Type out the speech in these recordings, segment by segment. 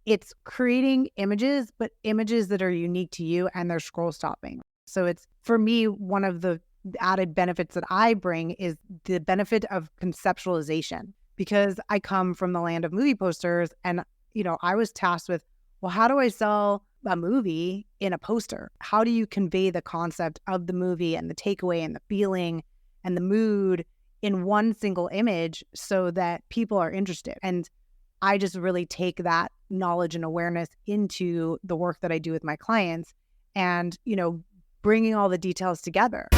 it's creating images, but images that are unique to you and they're scroll stopping. So it's, for me, one of the added benefits that I bring is the benefit of conceptualization, because I come from the land of movie posters and, I was tasked with, well, how do I sell a movie in a poster? How do you convey the concept of the movie and the takeaway and the feeling and the mood in one single image so that people are interested? And I just really take that knowledge and awareness into the work that I do with my clients and, bringing all the details together.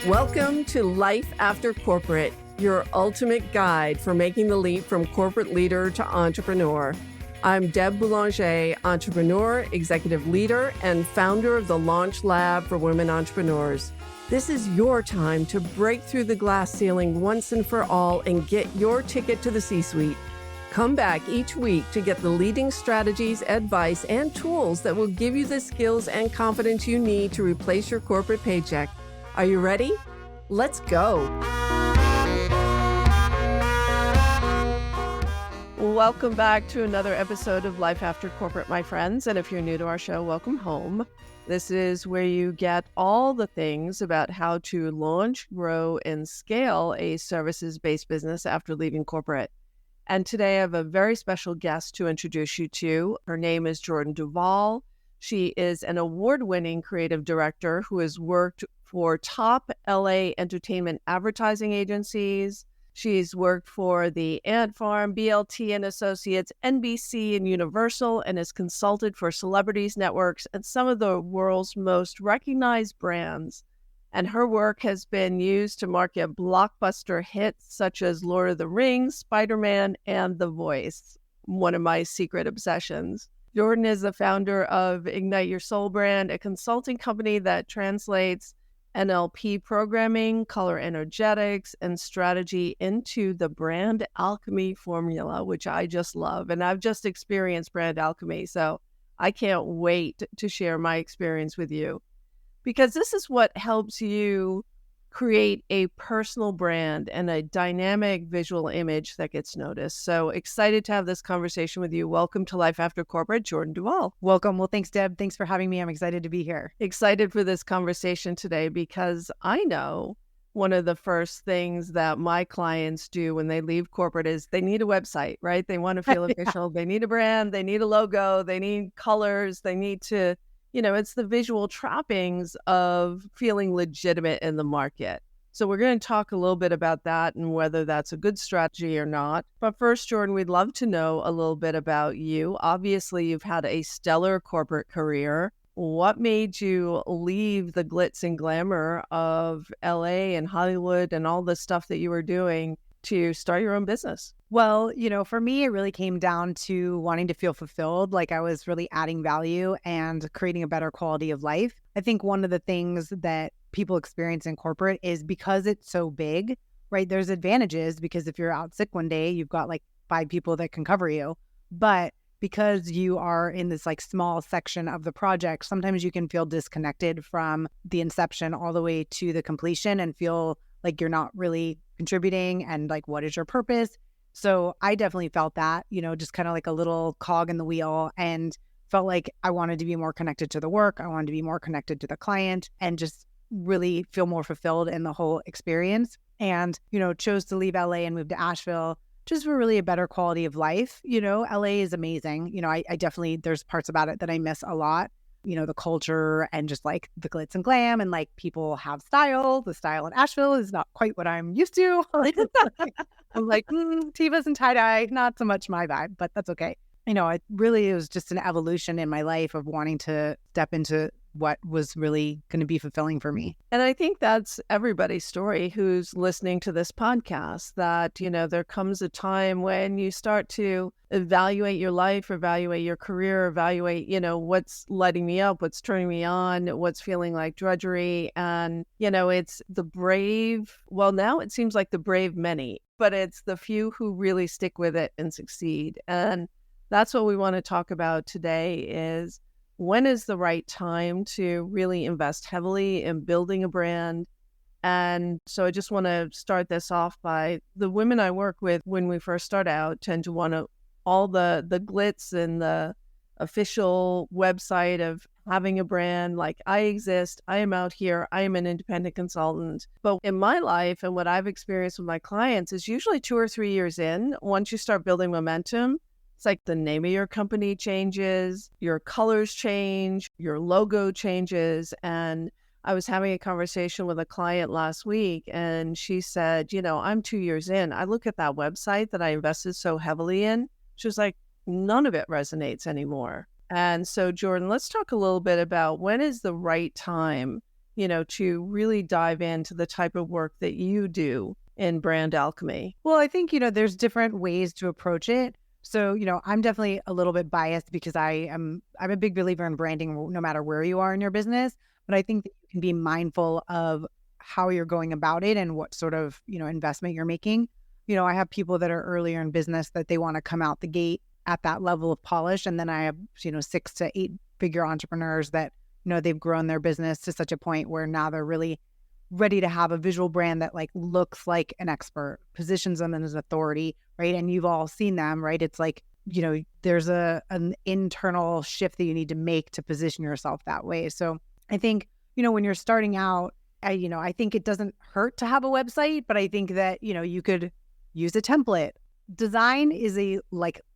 Welcome to Life After Corporate, your ultimate guide for making the leap from corporate leader to entrepreneur. I'm Deb Boulanger, entrepreneur, executive leader, and founder of the Launch Lab for Women Entrepreneurs. This is your time to break through the glass ceiling once and for all and get your ticket to the C-suite. Come back each week to get the leading strategies, advice, and tools that will give you the skills and confidence you need to replace your corporate paycheck. Are you ready? Let's go. Welcome back to another episode of Life After Corporate, my friends. And if you're new to our show, welcome home. This is where you get all the things about how to launch, grow, and scale a services-based business after leaving corporate. And today I have a very special guest to introduce you to. Her name is Jordan Duval. She is an award-winning creative director who has worked for top LA entertainment advertising agencies. She's worked for the Ant Farm, BLT and Associates, NBC, and Universal, and has consulted for celebrities, networks, and some of the world's most recognized brands. And her work has been used to market blockbuster hits such as Lord of the Rings, Spider-Man, and The Voice, one of my secret obsessions. Jordan is the founder of Ignite Your Soul brand, a consulting company that translates NLP programming, color energetics, and strategy into the brand alchemy formula, which I just love. And I've just experienced brand alchemy, so I can't wait to share my experience with you, because this is what helps you create a personal brand and a dynamic visual image that gets noticed. So excited to have this conversation with you. Welcome to Life After Corporate, Jordan Duval. Welcome. Well, thanks, Deb. Thanks for having me. I'm excited to be here. Excited for this conversation today because I know one of the first things that my clients do when they leave corporate is they need a website, right? They want to feel official. They need a brand. They need a logo. They need colors. They need to, it's the visual trappings of feeling legitimate in the market. So we're going to talk a little bit about that and whether that's a good strategy or not. But first, Jordan, we'd love to know a little bit about you. Obviously, you've had a stellar corporate career. What made you leave the glitz and glamour of LA and Hollywood and all the stuff that you were doing to start your own business? Well, for me, it really came down to wanting to feel fulfilled, like I was really adding value and creating a better quality of life. I think one of the things that people experience in corporate is because it's so big, right? There's advantages because if you're out sick one day, you've got like 5 people that can cover you. But because you are in this like small section of the project, sometimes you can feel disconnected from the inception all the way to the completion and feel like you're not really contributing and like, what is your purpose? So I definitely felt that, just kind of like a little cog in the wheel, and felt like I wanted to be more connected to the work. I wanted to be more connected to the client and just really feel more fulfilled in the whole experience. And, chose to leave LA and move to Asheville just for really a better quality of life. LA is amazing. I definitely, there's parts about it that I miss a lot. The culture and just like the glitz and glam and like people have style. The style in Asheville is not quite what I'm used to. I'm like, Tevas and tie-dye, not so much my vibe, but that's okay. It really was just an evolution in my life of wanting to step into what was really going to be fulfilling for me. And I think that's everybody's story who's listening to this podcast, that, there comes a time when you start to evaluate your life, evaluate your career, evaluate, what's lighting me up, what's turning me on, what's feeling like drudgery. And, it's the brave, well, now it seems like the brave many, but it's the few who really stick with it and succeed. And that's what we want to talk about today is, when is the right time to really invest heavily in building a brand, And so I just want to start this off by the women I work with when we first start out tend to want to all the glitz and the official website of having a brand, like I exist, I am out here, I am an independent consultant. But in my life and what I've experienced with my clients is usually 2 or 3 years in, once you start building momentum, it's like the name of your company changes, your colors change, your logo changes. And I was having a conversation with a client last week and she said, I'm 2 years in. I look at that website that I invested so heavily in. She was like, none of it resonates anymore. And so, Jordan, let's talk a little bit about when is the right time, to really dive into the type of work that you do in brand alchemy. Well, I think, there's different ways to approach it. So, I'm definitely a little bit biased because I'm a big believer in branding no matter where you are in your business. But I think that you can be mindful of how you're going about it and what sort of, investment you're making. I have people that are earlier in business that they want to come out the gate at that level of polish. And then I have, 6 to 8 figure entrepreneurs that, they've grown their business to such a point where now they're really ready to have a visual brand that like looks like an expert, positions them as authority, right? And you've all seen them, right? It's like, there's an internal shift that you need to make to position yourself that way. So I think, when you're starting out, I think it doesn't hurt to have a website, but I think that, you could use a template. Design is a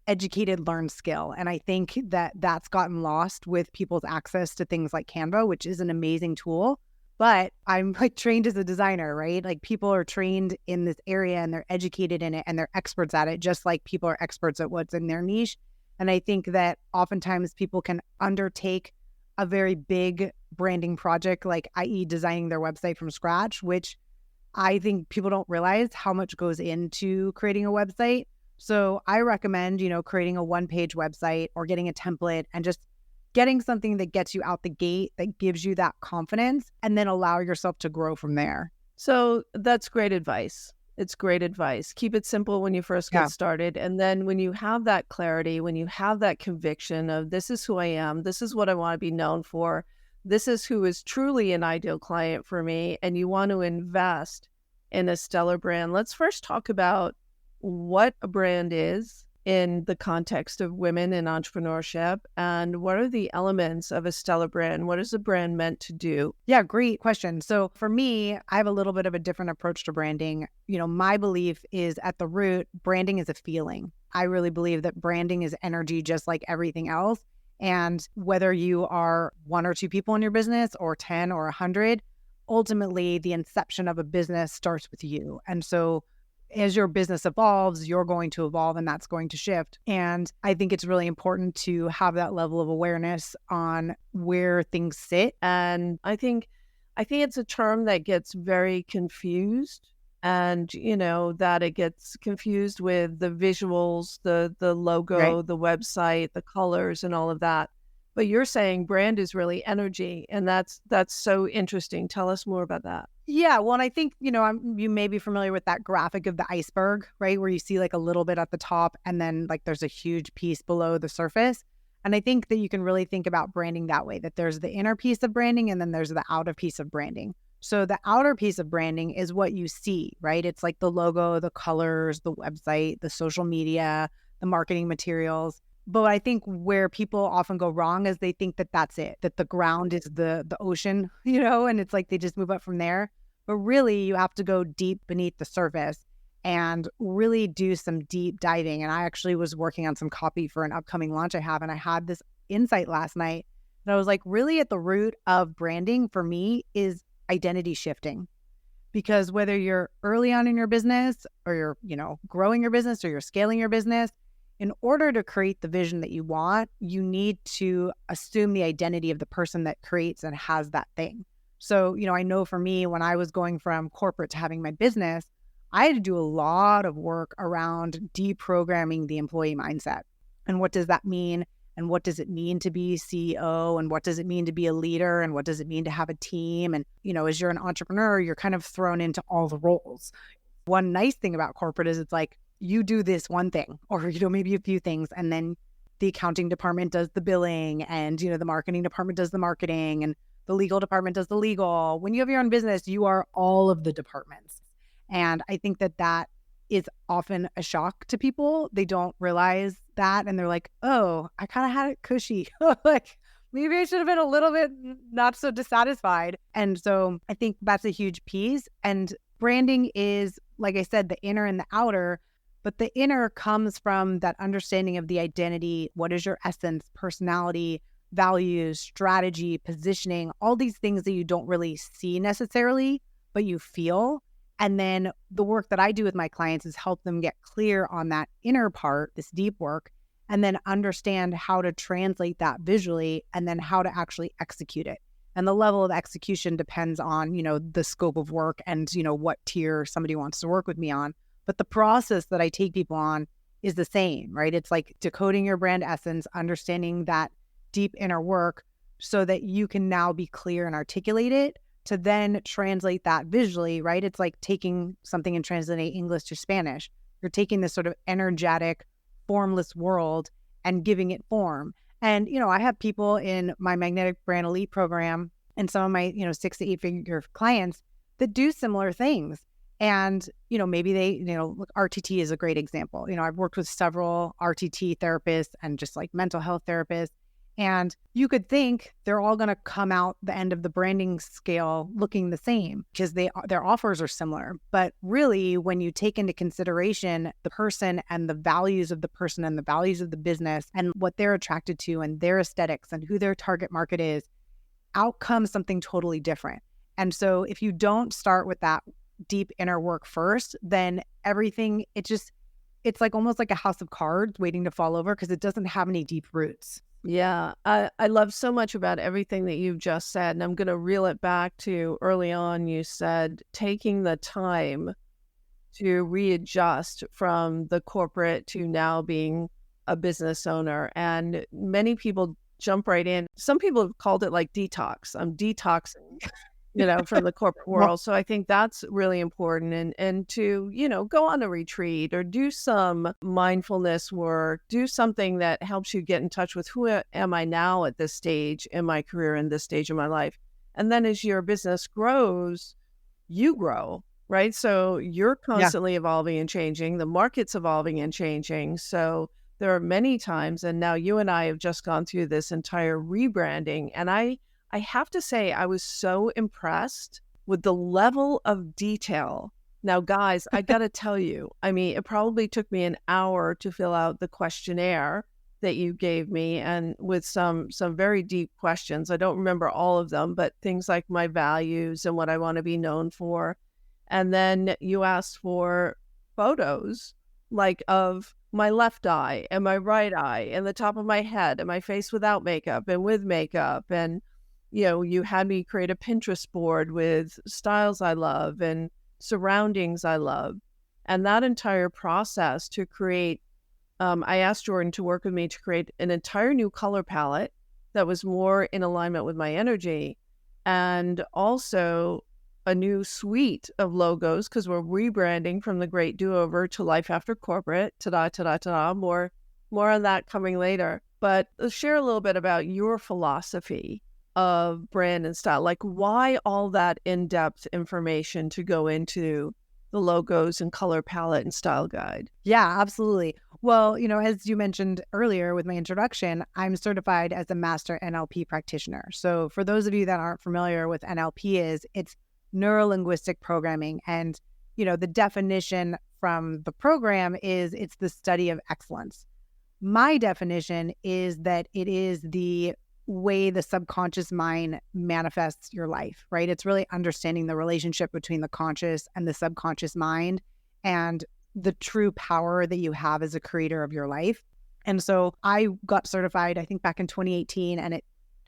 educated, learned skill. And I think that that's gotten lost with people's access to things like Canva, which is an amazing tool. But I'm trained as a designer, right? Like people are trained in this area and they're educated in it and they're experts at it, just like people are experts at what's in their niche. And I think that oftentimes people can undertake a very big branding project, like i.e. designing their website from scratch, which I think people don't realize how much goes into creating a website. So I recommend, creating a one-page website or getting a template and just getting something that gets you out the gate, that gives you that confidence, and then allow yourself to grow from there. So that's great advice. It's great advice. Keep it simple when you first get started. And then when you have that clarity, when you have that conviction of this is who I am, this is what I want to be known for, this is who is truly an ideal client for me, and you want to invest in a stellar brand. Let's first talk about what a brand is in the context of women in entrepreneurship, and what are the elements of a stellar brand? What is a brand meant to do? Yeah, great question. So for me, I have a little bit of a different approach to branding. My belief is at the root, branding is a feeling. I really believe that branding is energy, just like everything else. And whether you are 1 or 2 people in your business or 10 or 100, ultimately the inception of a business starts with you. And so as your business evolves, you're going to evolve and that's going to shift. And I think it's really important to have that level of awareness on where things sit. And I think it's a term that gets very confused, and that it gets confused with the visuals, the logo, right, the website, the colors and all of that. But you're saying brand is really energy, and that's so interesting. Tell us more about that. Yeah, well, and I think, you may be familiar with that graphic of the iceberg, right? Where you see like a little bit at the top and then like there's a huge piece below the surface. And I think that you can really think about branding that way, that there's the inner piece of branding and then there's the outer piece of branding. So the outer piece of branding is what you see, right? It's like the logo, the colors, the website, the social media, the marketing materials. But I think where people often go wrong is they think that that's it, that the ground is the ocean, and it's like they just move up from there. But really, you have to go deep beneath the surface and really do some deep diving. And I actually was working on some copy for an upcoming launch I have, and I had this insight last night that I was like, really at the root of branding for me is identity shifting. Because whether you're early on in your business or you're, growing your business or you're scaling your business, in order to create the vision that you want, you need to assume the identity of the person that creates and has that thing. So, I know for me, when I was going from corporate to having my business, I had to do a lot of work around deprogramming the employee mindset. And what does that mean? And what does it mean to be CEO? And what does it mean to be a leader? And what does it mean to have a team? And, as you're an entrepreneur, you're kind of thrown into all the roles. One nice thing about corporate is it's like, you do this one thing or, maybe a few things. And then the accounting department does the billing and, the marketing department does the marketing. And The legal department does the legal. When you have your own business, you are all of the departments. And I think that that is often a shock to people. They don't realize that. And they're like, oh, I kind of had it cushy. Like, maybe I should have been a little bit not so dissatisfied. And so I think that's a huge piece. And branding is, like I said, the inner and the outer. But the inner comes from that understanding of the identity. What is your essence, personality, values, strategy, positioning, all these things that you don't really see necessarily, but you feel. And then the work that I do with my clients is help them get clear on that inner part, this deep work, and then understand how to translate that visually and then how to actually execute it. And the level of execution depends on, the scope of work and, what tier somebody wants to work with me on. But the process that I take people on is the same, right? It's like decoding your brand essence, understanding that deep inner work so that you can now be clear and articulate it to then translate that visually, right? It's like taking something and translating English to Spanish. You're taking this sort of energetic, formless world and giving it form. And, I have people in my Magnetic Brand Elite program and some of my, 6 to 8 figure clients that do similar things. And, maybe they, RTT is a great example. I've worked with several RTT therapists and just like mental health therapists. And you could think they're all going to come out the end of the branding scale looking the same because their offers are similar. But really, when you take into consideration the person and the values of the person and the values of the business and what they're attracted to and their aesthetics and who their target market is, out comes something totally different. And so if you don't start with that deep inner work first, then everything, it's like almost like a house of cards waiting to fall over because it doesn't have any deep roots. Yeah, I love so much about everything that you've just said. And I'm going to reel it back to early on. You said taking the time to readjust from the corporate to now being a business owner. And many people jump right in. Some people have called it like detox. I'm detoxing. From the corporate world. So I think that's really important. And to, go on a retreat or do some mindfulness work, do something that helps you get in touch with who am I now at this stage in my career, in this stage of my life. And then as your business grows, you grow, right? So you're constantly evolving and changing. The market's evolving and changing. So there are many times, and now you and I have just gone through this entire rebranding. And I have to say, I was so impressed with the level of detail. Now, guys, I got to tell you, it probably took me an hour to fill out the questionnaire that you gave me, and with some very deep questions. I don't remember all of them, but things like my values and what I want to be known for. And then you asked for photos, like of my left eye and my right eye and the top of my head and my face without makeup and with makeup. And you had me create a Pinterest board with styles I love and surroundings I love. And that entire process to create, I asked Jordan to work with me to create an entire new color palette that was more in alignment with my energy, and also a new suite of logos because we're rebranding from the Great Do-Over to Life After Corporate. Ta-da, ta-da, ta-da. More on that coming later. But let's share a little bit about your philosophy of brand and style, like why all that in-depth information to go into the logos and color palette and style guide. Yeah, absolutely. Well, as you mentioned earlier with my introduction, I'm certified as a master NLP practitioner. So for those of you that aren't familiar with NLP, it's neuro-linguistic programming. And, the definition from the program is it's the study of excellence. My definition is that it is the way the subconscious mind manifests your life, right? It's really understanding the relationship between the conscious and the subconscious mind and the true power that you have as a creator of your life. And so I got certified, I think back in 2018, and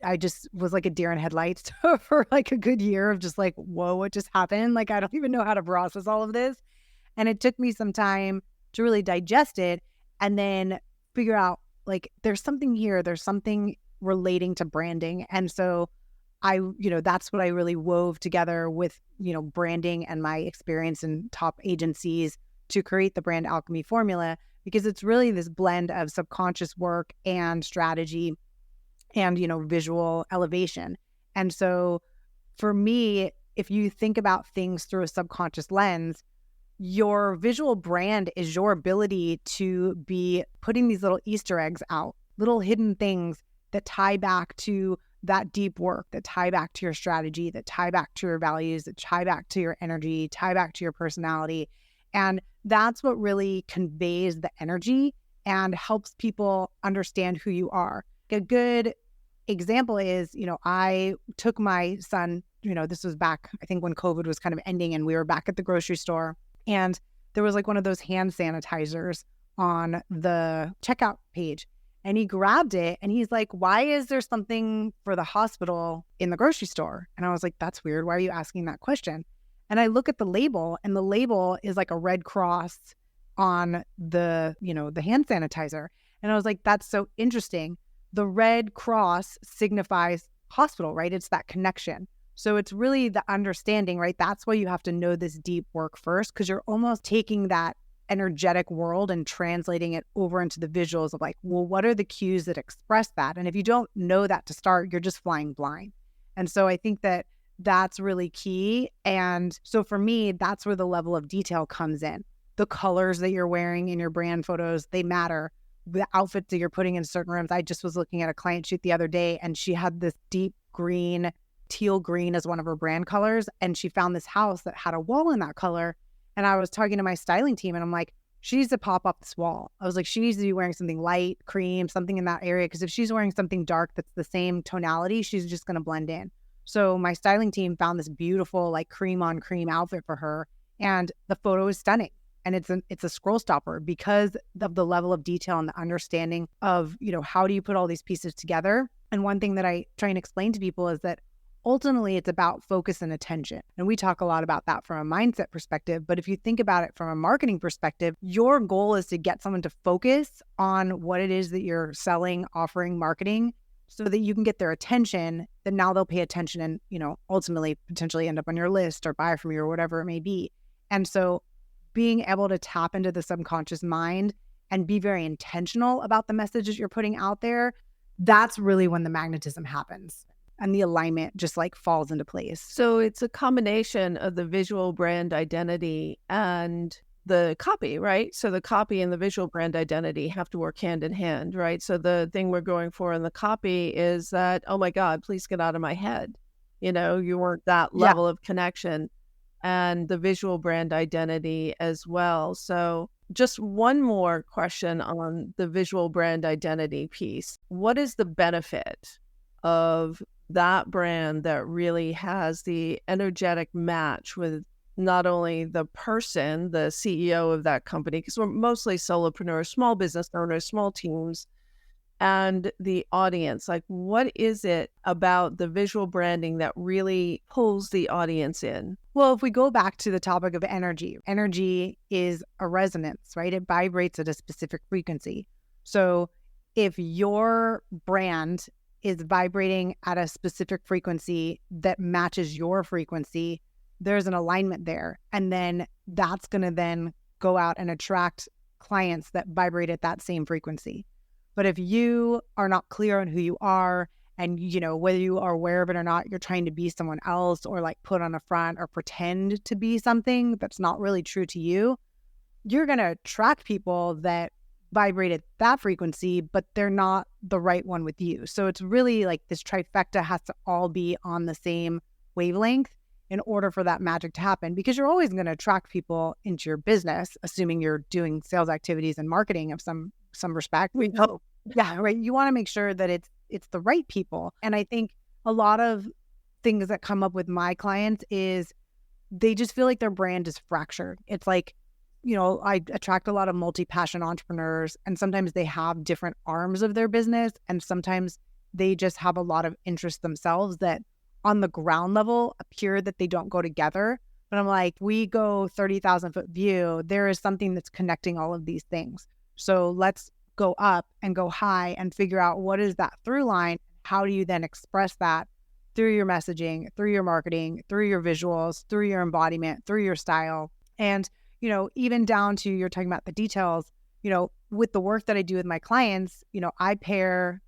I just was like a deer in headlights for like a good year of just like, whoa, what just happened? Like, I don't even know how to process all of this. And it took me some time to really digest it and then figure out like, there's something here, there's something relating to branding. And so that's what I really wove together with, branding and my experience in top agencies to create the brand alchemy formula, because it's really this blend of subconscious work and strategy and, visual elevation. And so for me, if you think about things through a subconscious lens, your visual brand is your ability to be putting these little Easter eggs out, little hidden things that tie back to that deep work, that tie back to your strategy, that tie back to your values, that tie back to your energy, tie back to your personality. And that's what really conveys the energy and helps people understand who you are. A good example is, I took my son, this was back, I think when COVID was kind of ending and we were back at the grocery store, and there was like one of those hand sanitizers on the checkout page. And he grabbed it and he's like, why is there something for the hospital in the grocery store? And I was like, that's weird. Why are you asking that question? And I look at the label, and the label is like a red cross on the hand sanitizer. And I was like, that's so interesting. The red cross signifies hospital, right? It's that connection. So it's really the understanding, right? That's why you have to know this deep work first, because you're almost taking that energetic world and translating it over into the visuals of like, well, what are the cues that express that? And if you don't know that to start, you're just flying blind. And so I think that that's really key. And so for me, that's where the level of detail comes in. The colors that you're wearing in your brand photos, they matter. The outfits that you're putting in certain rooms. I just was looking at a client shoot the other day, and she had this deep green, teal green as one of her brand colors. And she found this house that had a wall in that color. And I was talking to my styling team and I'm like, she needs to pop up this wall. I was like, she needs to be wearing something light, cream, something in that area. Because if she's wearing something dark that's the same tonality, she's just going to blend in. So my styling team found this beautiful like cream on cream outfit for her. And the photo is stunning. And it's a scroll stopper because of the level of detail and the understanding of, how do you put all these pieces together? And one thing that I try and explain to people is that ultimately, it's about focus and attention. And we talk a lot about that from a mindset perspective. But if you think about it from a marketing perspective, your goal is to get someone to focus on what it is that you're selling, offering, marketing, so that you can get their attention. Then now they'll pay attention and, ultimately potentially end up on your list or buy from you or whatever it may be. And so being able to tap into the subconscious mind and be very intentional about the messages you're putting out there, that's really when the magnetism happens. And the alignment just like falls into place. So it's a combination of the visual brand identity and the copy, right? So the copy and the visual brand identity have to work hand in hand, right? So the thing we're going for in the copy is that, oh my God, please get out of my head. You weren't that level of connection, and the visual brand identity as well. So just one more question on the visual brand identity piece. What is the benefit of that brand that really has the energetic match with not only the person, the CEO of that company, because we're mostly solopreneurs, small business owners, small teams, and the audience? Like, what is it about the visual branding that really pulls the audience in? Well, if we go back to the topic of energy is a resonance, right? It vibrates at a specific frequency. So if your brand is vibrating at a specific frequency that matches your frequency, there's an alignment there. And then that's going to then go out and attract clients that vibrate at that same frequency. But if you are not clear on who you are, and whether you are aware of it or not, you're trying to be someone else or like put on a front or pretend to be something that's not really true to you, you're going to attract people that vibrate at that frequency, but they're not the right one with you. So it's really like this trifecta has to all be on the same wavelength in order for that magic to happen, because you're always going to attract people into your business, assuming you're doing sales activities and marketing of some respect. We hope. Yeah, right. You want to make sure that it's the right people. And I think a lot of things that come up with my clients is they just feel like their brand is fractured. It's like, I attract a lot of multi-passion entrepreneurs, and sometimes they have different arms of their business, and sometimes they just have a lot of interests themselves that on the ground level appear that they don't go together. But I'm like, we go 30,000 foot view. There is something that's connecting all of these things. So let's go up and go high and figure out what is that through line. How do you then express that through your messaging, through your marketing, through your visuals, through your embodiment, through your style? And even down to, you're talking about the details, with the work that I do with my clients, I pair,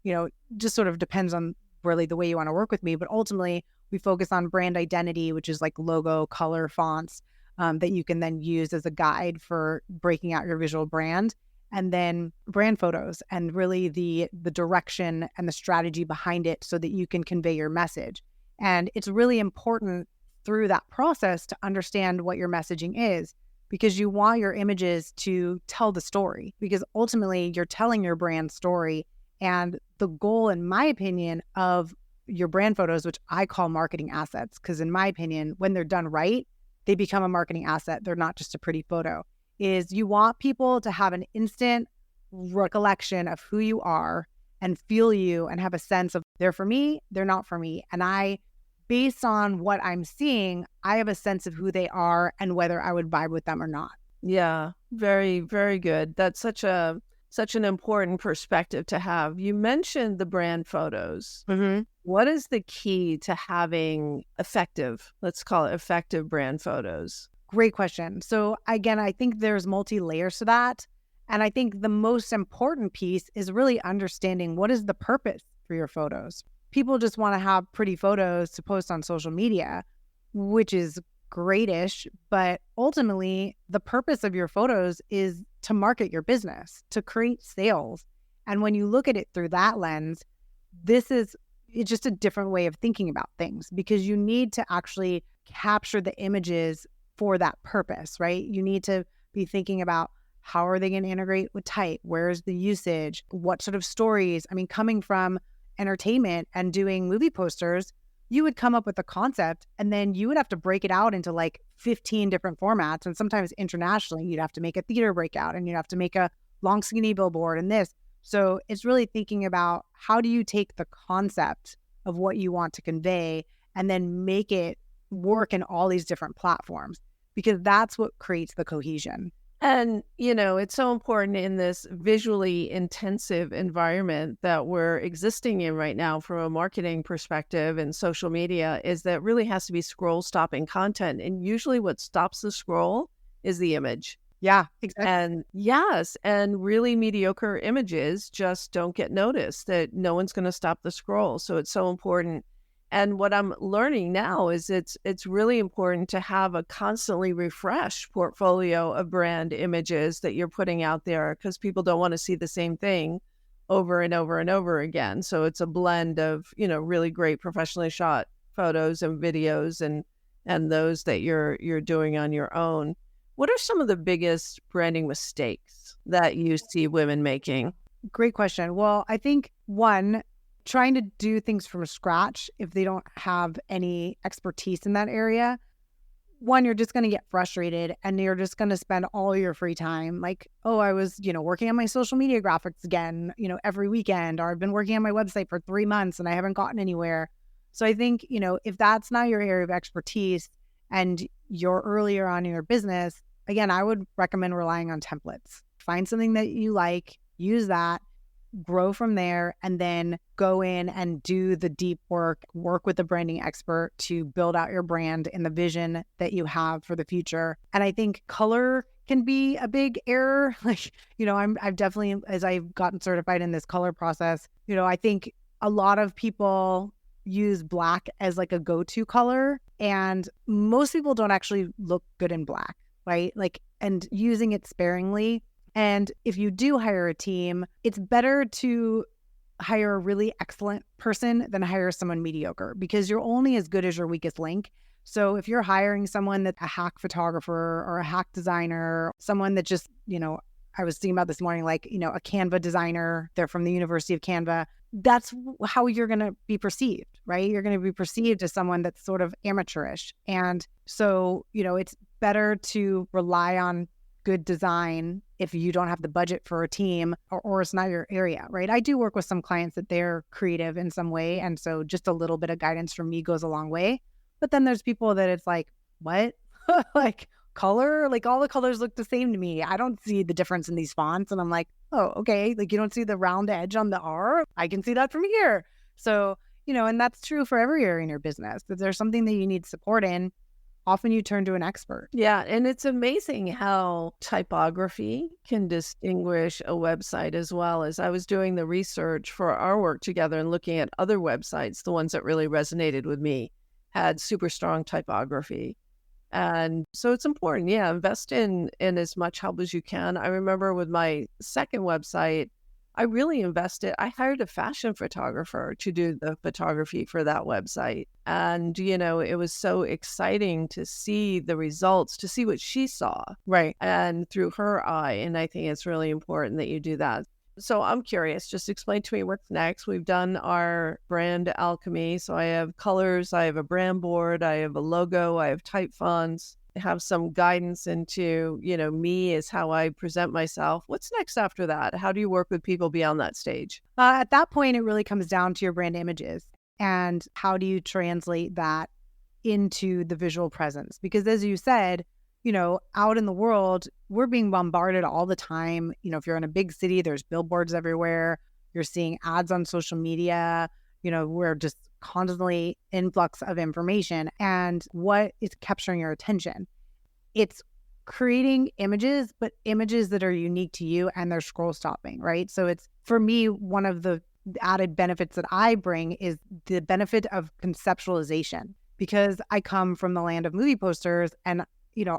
just sort of depends on really the way you want to work with me. But ultimately, we focus on brand identity, which is like logo, color, fonts, that you can then use as a guide for breaking out your visual brand. And then brand photos and really the direction and the strategy behind it so that you can convey your message. And it's really important through that process to understand what your messaging is, because you want your images to tell the story, because ultimately you're telling your brand story. And the goal, in my opinion, of your brand photos, which I call marketing assets, because in my opinion, when they're done right, they become a marketing asset. They're not just a pretty photo. Is you want people to have an instant recollection of who you are and feel you and have a sense of they're for me, they're not for me. And based on what I'm seeing, I have a sense of who they are and whether I would vibe with them or not. Yeah, very, very good. That's such an important perspective to have. You mentioned the brand photos. Mm-hmm. What is the key to having effective, let's call it effective brand photos? Great question. So again, I think there's multi-layers to that. And I think the most important piece is really understanding what is the purpose for your photos. People just want to have pretty photos to post on social media, which is greatish, but ultimately the purpose of your photos is to market your business, to create sales. And when you look at it through that lens, it's just a different way of thinking about things, because you need to actually capture the images for that purpose, right? You need to be thinking about how are they going to integrate with type? Where's the usage? What sort of stories? I mean, coming from entertainment and doing movie posters, you would come up with a concept and then you would have to break it out into like 15 different formats. And sometimes internationally, you'd have to make a theater breakout and you'd have to make a long skinny billboard and this. So it's really thinking about how do you take the concept of what you want to convey and then make it work in all these different platforms, because that's what creates the cohesion. And, it's so important in this visually intensive environment that we're existing in right now from a marketing perspective and social media, is that really has to be scroll stopping content. And usually what stops the scroll is the image. Yeah, exactly. And yes, and really mediocre images just don't get noticed, that no one's going to stop the scroll. So it's so important. And what I'm learning now is it's really important to have a constantly refreshed portfolio of brand images that you're putting out there, because people don't want to see the same thing over and over and over again. So it's a blend of, really great professionally shot photos and videos and those that you're doing on your own. What are some of the biggest branding mistakes that you see women making? Great question. Well, I think one, trying to do things from scratch if they don't have any expertise in that area. One, you're just going to get frustrated and you're just going to spend all your free time like, oh, I was, working on my social media graphics again, every weekend, or I've been working on my website for 3 months and I haven't gotten anywhere. So I think, if that's not your area of expertise and you're earlier on in your business, again, I would recommend relying on templates. Find something that you like, use that, grow from there, and then go in and do the deep work with a branding expert to build out your brand and the vision that you have for the future. And I think color can be a big error. Like, I've definitely, as I've gotten certified in this color process, I think a lot of people use black as like a go-to color, and most people don't actually look good in black, right? Like, and using it sparingly. And if you do hire a team, it's better to hire a really excellent person than hire someone mediocre, because you're only as good as your weakest link. So if you're hiring someone that's a hack photographer or a hack designer, someone that just, I was thinking about this morning, like, a Canva designer, they're from the University of Canva, that's how you're going to be perceived, right? You're going to be perceived as someone that's sort of amateurish. And so, it's better to rely on good design if you don't have the budget for a team or it's not your area, right? I do work with some clients that they're creative in some way. And so just a little bit of guidance from me goes a long way. But then there's people that it's like, what? Like color? Like all the colors look the same to me. I don't see the difference in these fonts. And I'm like, oh, okay. Like you don't see the round edge on the R? I can see that from here. So, and that's true for every area in your business. If there's something that you need support in, often you turn to an expert. Yeah, and it's amazing how typography can distinguish a website as well. As I was doing the research for our work together and looking at other websites, the ones that really resonated with me had super strong typography. And so it's important, yeah, invest in as much help as you can. I remember with my second website, I really invested. I hired a fashion photographer to do the photography for that website. And, it was so exciting to see the results, to see what she saw Right. and through her eye. And I think it's really important that you do that. So I'm curious, just explain to me what's next. We've done our brand alchemy. So I have colors, I have a brand board, I have a logo, I have type fonts, I have some guidance into, me as how I present myself. What's next after that? How do you work with people beyond that stage? At that point, it really comes down to your brand images and how do you translate that into the visual presence? Because as you said, out in the world, we're being bombarded all the time. If you're in a big city, there's billboards everywhere. You're seeing ads on social media. We're just constantly influx of information. And what is capturing your attention? It's creating images, but images that are unique to you and they're scroll stopping, right? So it's, for me, one of the added benefits that I bring is the benefit of conceptualization, because I come from the land of movie posters and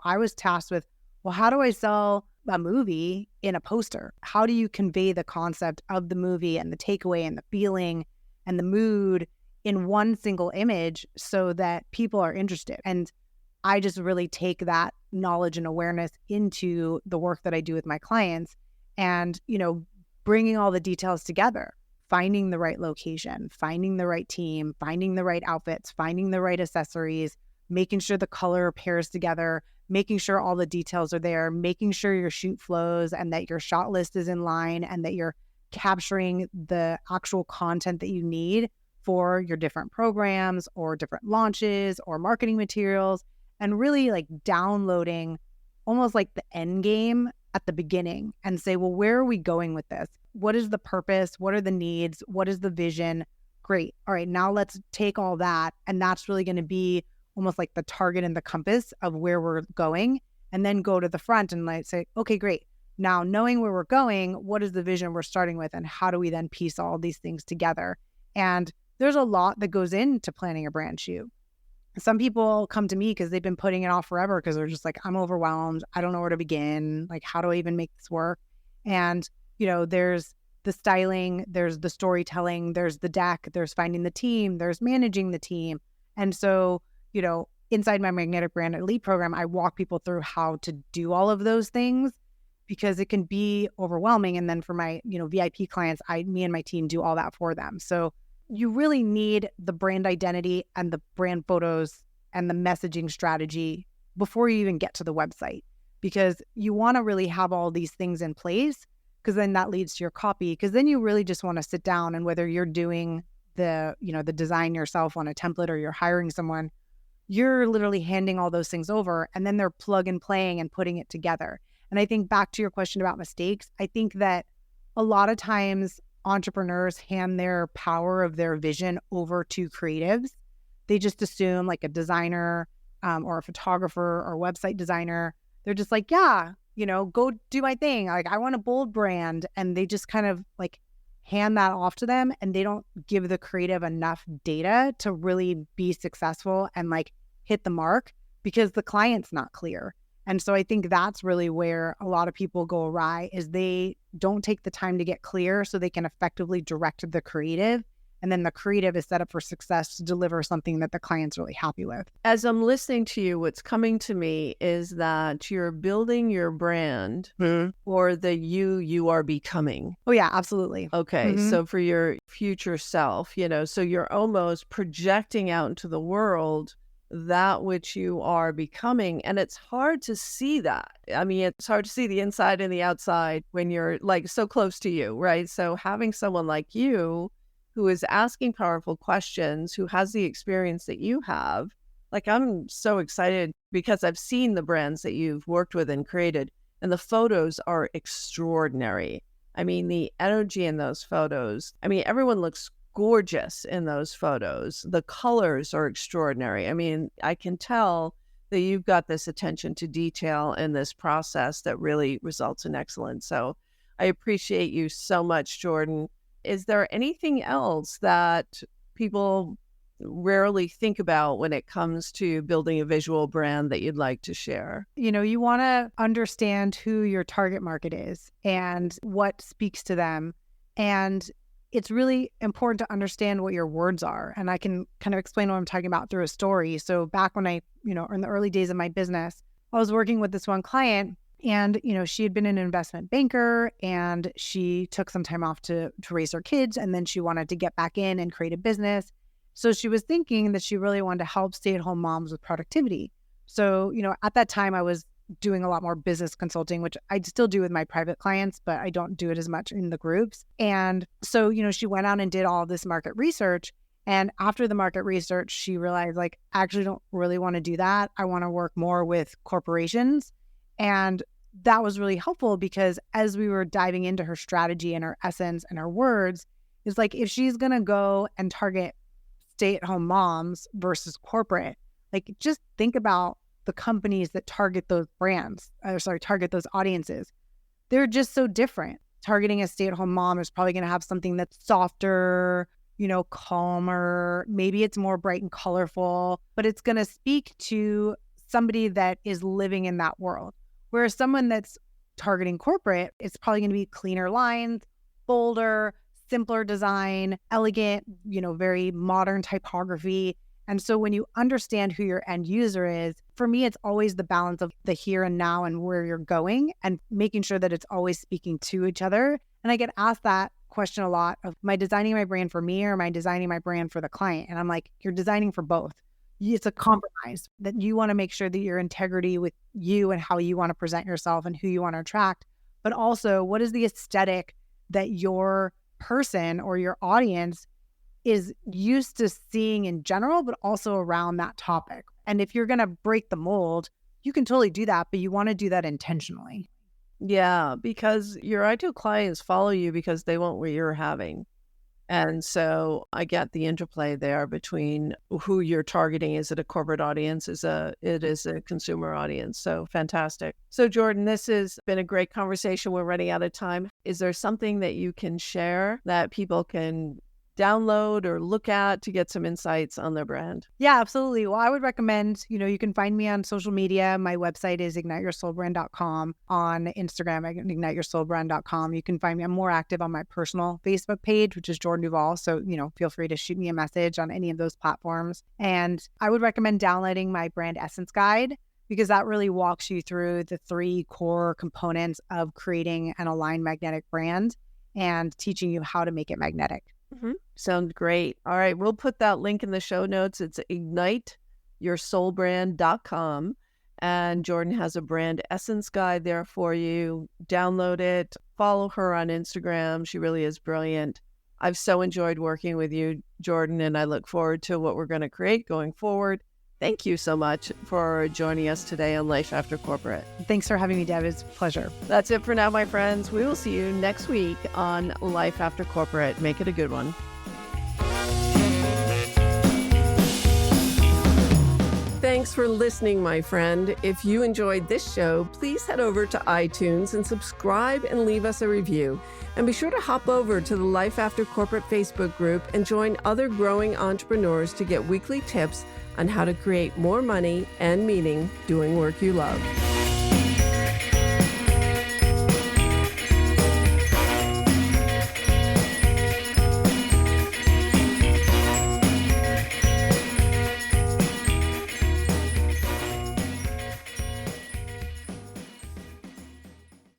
I was tasked with, well, how do I sell a movie in a poster? How do you convey the concept of the movie and the takeaway and the feeling and the mood in one single image so that people are interested? And I just really take that knowledge and awareness into the work that I do with my clients and, bringing all the details together, finding the right location, finding the right team, finding the right outfits, finding the right accessories, making sure the color pairs together, making sure all the details are there, making sure your shoot flows and that your shot list is in line and that you're capturing the actual content that you need for your different programs or different launches or marketing materials, and really like downloading almost like the end game at the beginning and say, well, where are we going with this? What is the purpose? What are the needs? What is the vision? Great. All right, now let's take all that. And that's really going to be almost like the target and the compass of where we're going, and then go to the front and like say, okay, great. Now knowing where we're going, what is the vision we're starting with and how do we then piece all these things together? And there's a lot that goes into planning a brand shoot. Some people come to me because they've been putting it off forever because they're just like, I'm overwhelmed. I don't know where to begin. Like, how do I even make this work? And, there's the styling, there's the storytelling, there's the deck, there's finding the team, there's managing the team. And so, inside my Magnetic Brand Elite program, I walk people through how to do all of those things because it can be overwhelming. And then for my, VIP clients, me and my team do all that for them. So you really need the brand identity and the brand photos and the messaging strategy before you even get to the website, because you want to really have all these things in place, because then that leads to your copy, because then you really just want to sit down and whether you're doing the design yourself on a template or you're hiring someone, you're literally handing all those things over and then they're plug and playing and putting it together. And I think back to your question about mistakes, I think that a lot of times entrepreneurs hand their power of their vision over to creatives. They just assume like a designer or a photographer or website designer, they're just like, yeah, go do my thing. Like, I want a bold brand. And they just kind of like hand that off to them, and they don't give the creative enough data to really be successful and like hit the mark because the client's not clear. And so I think that's really where a lot of people go awry, is they don't take the time to get clear so they can effectively direct the creative. And then the creative is set up for success to deliver something that the client's really happy with. As I'm listening to you, what's coming to me is that you're building your brand or the you are becoming. Oh, yeah, absolutely. Okay. So for your future self, so you're almost projecting out into the world that which you are becoming. And it's hard to see that. I mean, it's hard to see the inside and the outside when you're like so close to you, right? So having someone like you who is asking powerful questions, who has the experience that you have, like, I'm so excited because I've seen the brands that you've worked with and created, and the photos are extraordinary. I mean, the energy in those photos, I mean, everyone looks gorgeous in those photos. The colors are extraordinary. I mean, I can tell that you've got this attention to detail in this process that really results in excellence. So I appreciate you so much, Jordan. Is there anything else that people rarely think about when it comes to building a visual brand that you'd like to share? You want to understand who your target market is and what speaks to them. And it's really important to understand what your words are. And I can kind of explain what I'm talking about through a story. So back when in the early days of my business, I was working with this one client, and, she had been an investment banker, and she took some time off to raise her kids. And then she wanted to get back in and create a business. So she was thinking that she really wanted to help stay-at-home moms with productivity. So, at that time I was doing a lot more business consulting, which I still do with my private clients, but I don't do it as much in the groups. And so, she went out and did all this market research. And after the market research, she realized, I actually don't really want to do that. I want to work more with corporations. And that was really helpful because as we were diving into her strategy and her essence and her words, it's if she's going to go and target stay-at-home moms versus corporate, just think about the companies that target those target those audiences. They're just so different. Targeting a stay-at-home mom is probably going to have something that's softer, calmer. Maybe it's more bright and colorful, but it's going to speak to somebody that is living in that world. Whereas someone that's targeting corporate, it's probably going to be cleaner lines, bolder, simpler design, elegant, very modern typography. And so when you understand who your end user is, for me, it's always the balance of the here and now and where you're going and making sure that it's always speaking to each other. And I get asked that question a lot of, am I designing my brand for me or am I designing my brand for the client? And I'm like, you're designing for both. It's a compromise that you want to make sure that your integrity with you and how you want to present yourself and who you want to attract, but also what is the aesthetic that your person or your audience is used to seeing in general, but also around that topic. And if you're going to break the mold, you can totally do that, but you want to do that intentionally. Yeah, because your ideal clients follow you because they want what you're having. And so I get the interplay there between who you're targeting. Is it a corporate audience? It is a consumer audience. So fantastic. So Jordan, this has been a great conversation. We're running out of time. Is there something that you can share that people can download or look at to get some insights on their brand? Yeah, absolutely. Well, I would recommend, you can find me on social media. My website is igniteyoursoulbrand.com. On Instagram, igniteyoursoulbrand.com. You can find me. I'm more active on my personal Facebook page, which is Jordan Duval. So, feel free to shoot me a message on any of those platforms. And I would recommend downloading my brand essence guide, because that really walks you through the 3 core components of creating an aligned magnetic brand and teaching you how to make it magnetic. Mm-hmm. Sounds great. All right. We'll put that link in the show notes. It's igniteyoursoulbrand.com. And Jordan has a brand essence guide there for you. Download it. Follow her on Instagram. She really is brilliant. I've so enjoyed working with you, Jordan, and I look forward to what we're going to create going forward. Thank you so much for joining us today on Life After Corporate. Thanks for having me, Deb. It's a pleasure. That's it for now, my friends. We will see you next week on Life After Corporate. Make it a good one. Thanks for listening, my friend. If you enjoyed this show, please head over to iTunes and subscribe and leave us a review. And be sure to hop over to the Life After Corporate Facebook group and join other growing entrepreneurs to get weekly tips on how to create more money and meaning doing work you love.